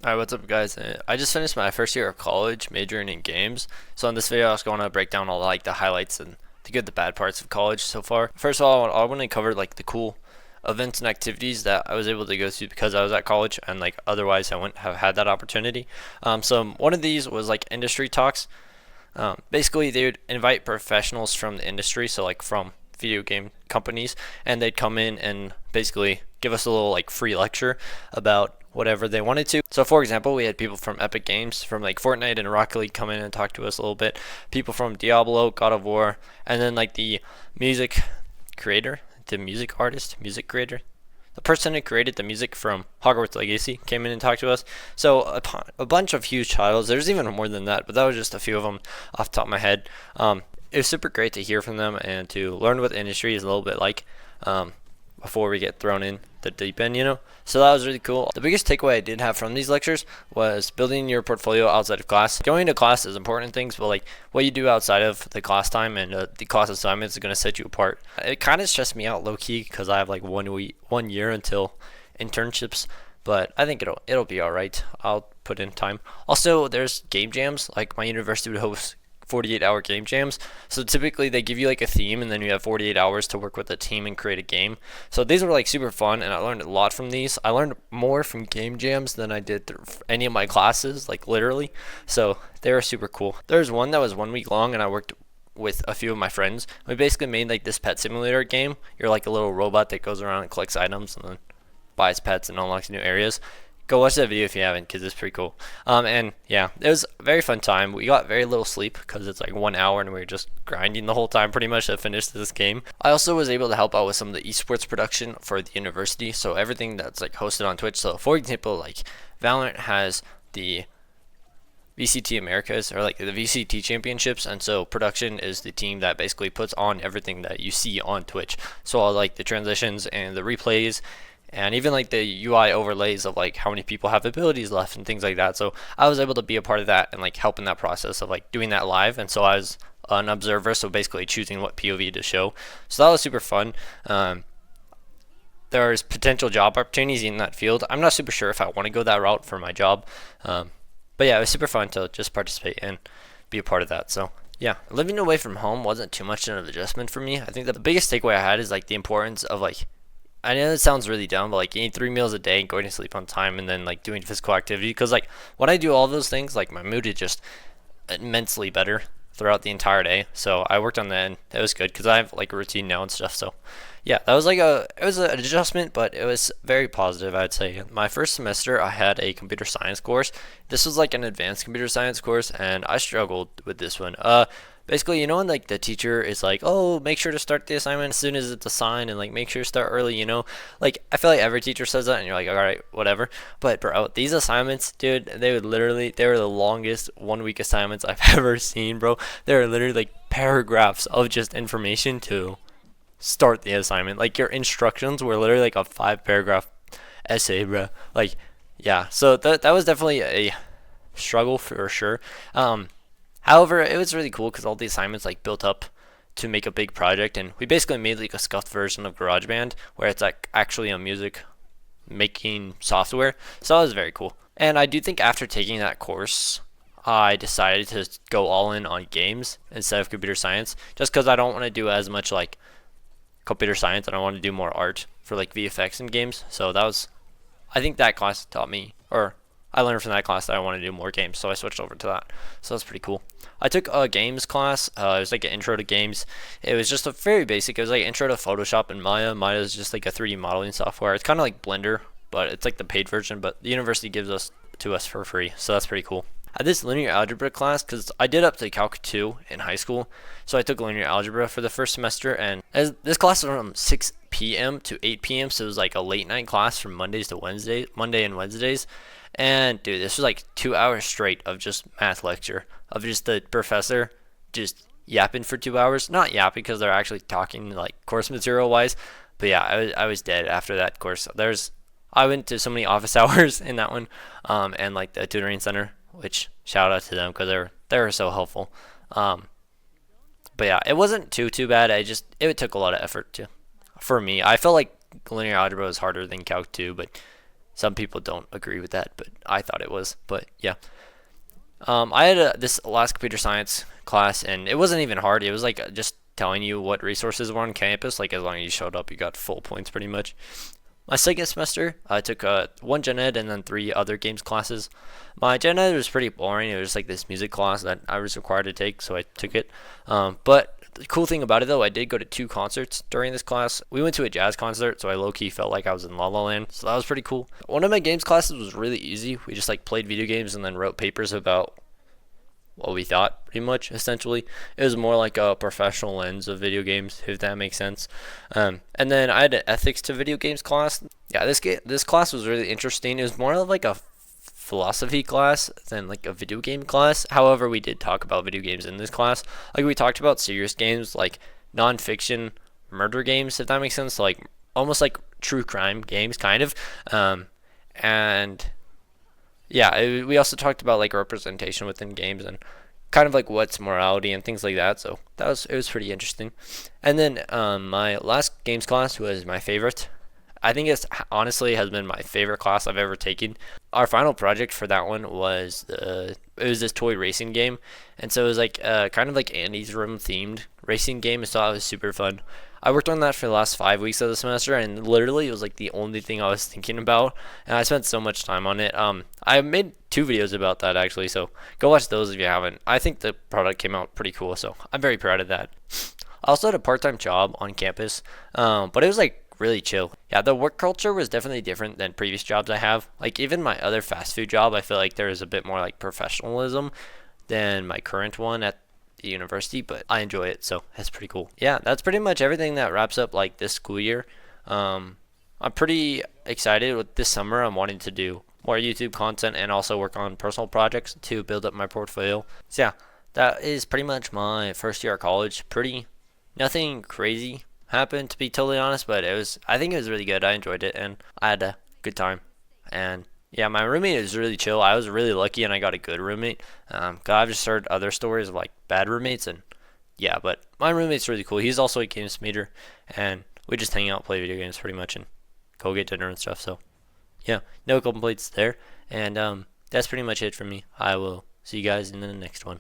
Alright, what's up guys? I just finished my first year of college majoring in games. So in this video I was going to break down all like the highlights and the good the bad parts of college so far. First of all, I want to cover like the cool events and activities that I was able to go to because I was at college and like otherwise I wouldn't have had that opportunity. So one of these was like industry talks. Basically they would invite professionals from the industry, so like from video game companies, and they'd come in and basically give us a little like free lecture about whatever they wanted to. So for example, we had people from Epic Games, from like Fortnite and Rocket League come in and talk to us a little bit. People from Diablo, God of War, and then like the music creator, the music artist, music creator. The person who created the music from Hogwarts Legacy came in and talked to us. So a bunch of huge titles. There's even more than that, but that was just a few of them off the top of my head. It was super great to hear from them and to learn what the industry is a little bit like before we get thrown in the deep end, you know. So that was really cool. The biggest takeaway I did have from these lectures was building your portfolio outside of class. Going to class is important things, but like what you do outside of the class time and the class assignments is going to set you apart. It kind of stressed me out low key because I have like 1 year until internships, but I think it'll be all right. I'll put in time. Also, there's game jams. Like my university would host 48-hour game jams. So typically they give you like a theme and then you have 48 hours to work with a team and create a game. So these were like super fun and I learned a lot from these. I learned more from game jams than I did through any of my classes, like literally. So they were super cool. There's one that was 1 week long and I worked with a few of my friends. We basically made like this pet simulator game. You're like a little robot that goes around and collects items and then buys pets and unlocks new areas. Go watch that video if you haven't, because it's pretty cool. And yeah, it was a very fun time. We got very little sleep because it's like 1 hour and we were just grinding the whole time pretty much to finish this game. I also was able to help out with some of the esports production for the university, so everything that's like hosted on Twitch. So for example, like Valorant has the VCT Americas, or like the VCT championships, and so production is the team that basically puts on everything that you see on Twitch. So all like the transitions and the replays and even like the UI overlays of like how many people have abilities left and things like that. So I was able to be a part of that and like help in that process of like doing that live. And so I was an observer, so basically choosing what POV to show. So that was super fun. There's potential job opportunities in that field. I'm not super sure if I want to go that route for my job, but yeah, it was super fun to just participate and be a part of that. So yeah, living away from home wasn't too much of an adjustment for me. I think the biggest takeaway I had is like the importance of like, I know it sounds really dumb, but like eating 3 meals a day, going to sleep on time, and then like doing physical activity. Because like when I do all those things, like my mood is just immensely better throughout the entire day. So I worked on that, and that was good because I have like a routine now and stuff. So yeah, that was like it was an adjustment, but it was very positive, I'd say. My first semester, I had a computer science course. This was like an advanced computer science course, and I struggled with this one. Basically, you know, when like the teacher is like, oh, make sure to start the assignment as soon as it's assigned and like make sure to start early, you know. Like I feel like every teacher says that and you're like, all right, whatever. But bro, these assignments, dude, they were the longest 1 week assignments I've ever seen, bro. They were literally like paragraphs of just information to start the assignment. Like your instructions were literally like a 5 paragraph essay, bro. Like yeah, so that was definitely a struggle for sure. However, it was really cool because all the assignments like built up to make a big project, and we basically made like a scuffed version of GarageBand where it's like actually a music making software. So that was very cool. And I do think after taking that course, I decided to go all in on games instead of computer science, just because I don't want to do as much like computer science and I want to do more art for like VFX in games. So that was, I think that class taught me, or I learned from that class that I want to do more games, so I switched over to that. So that's pretty cool. I took a games class. It was like an intro to games. It was just a very basic. It was like intro to Photoshop and Maya. Maya is just like a 3D modeling software. It's kind of like Blender, but it's like the paid version. But the university gives us to us for free, so that's pretty cool. I had this linear algebra class because I did up to Calc 2 in high school, so I took linear algebra for the first semester. And this class was from 6 p.m. to 8 p.m., so it was like a late night class from Monday and Wednesdays. And dude, this was like 2 hours straight of just math lecture, of just the professor just yapping for 2 hours. Not yapping because they're actually talking like course material wise, but yeah, I was dead after that course. I went to so many office hours in that one, and like the tutoring center, which shout out to them because they were so helpful. But yeah, it wasn't too bad. It took a lot of effort for me. I felt like linear algebra was harder than Calc 2, but Some people don't agree with that, but I thought it was. But yeah, I had this last computer science class, and it wasn't even hard. It was like just telling you what resources were on campus. Like as long as you showed up, you got full points pretty much. My second semester, I took one gen ed and then three other games classes. My gen ed was pretty boring. It was just like this music class that I was required to take, so I took it. But the cool thing about it though, I did go to two concerts during this class. We went to a jazz concert, so I low key felt like I was in La La Land, so that was pretty cool. One of my games classes was really easy. We just like played video games and then wrote papers about what we thought, pretty much. Essentially, it was more like a professional lens of video games, if that makes sense. And then I had an ethics to video games class. Yeah, this class was really interesting. It was more of like a philosophy class than like a video game class. However, we did talk about video games in this class. Like we talked about serious games, like nonfiction murder games, if that makes sense. So, like almost like true crime games, kind of. And yeah, we also talked about like representation within games and kind of like what's morality and things like that. So it was pretty interesting. And then my last games class was my favorite. I think it's honestly has been my favorite class I've ever taken. Our final project for that one was it was this toy racing game, and so it was like kind of like Andy's Room themed racing game. And so it was super fun. I worked on that for the last 5 weeks of the semester, and literally it was like the only thing I was thinking about, and I spent so much time on it. I made 2 videos about that actually, so go watch those if you haven't. I think the product came out pretty cool, so I'm very proud of that. I also had a part-time job on campus, but it was like really chill. Yeah, the work culture was definitely different than previous jobs I have. Like even my other fast food job, I feel like there is a bit more like professionalism than my current one at the university, but I enjoy it, so that's pretty cool. Yeah, that's pretty much everything that wraps up like this school year. I'm pretty excited with this summer. I'm wanting to do more YouTube content and also work on personal projects to build up my portfolio. So yeah, that is pretty much my first year of college. Pretty nothing crazy happened to be totally honest, but I think it was really good. I enjoyed it and I had a good time. And yeah, my roommate was really chill. I was really lucky and I got a good roommate. 'Cause I've just heard other stories of like bad roommates, and yeah, but my roommate's really cool. He's also a games meter, and we just hang out, play video games pretty much, and go get dinner and stuff. So yeah, no complaints there. And that's pretty much it for me. I will see you guys in the next one.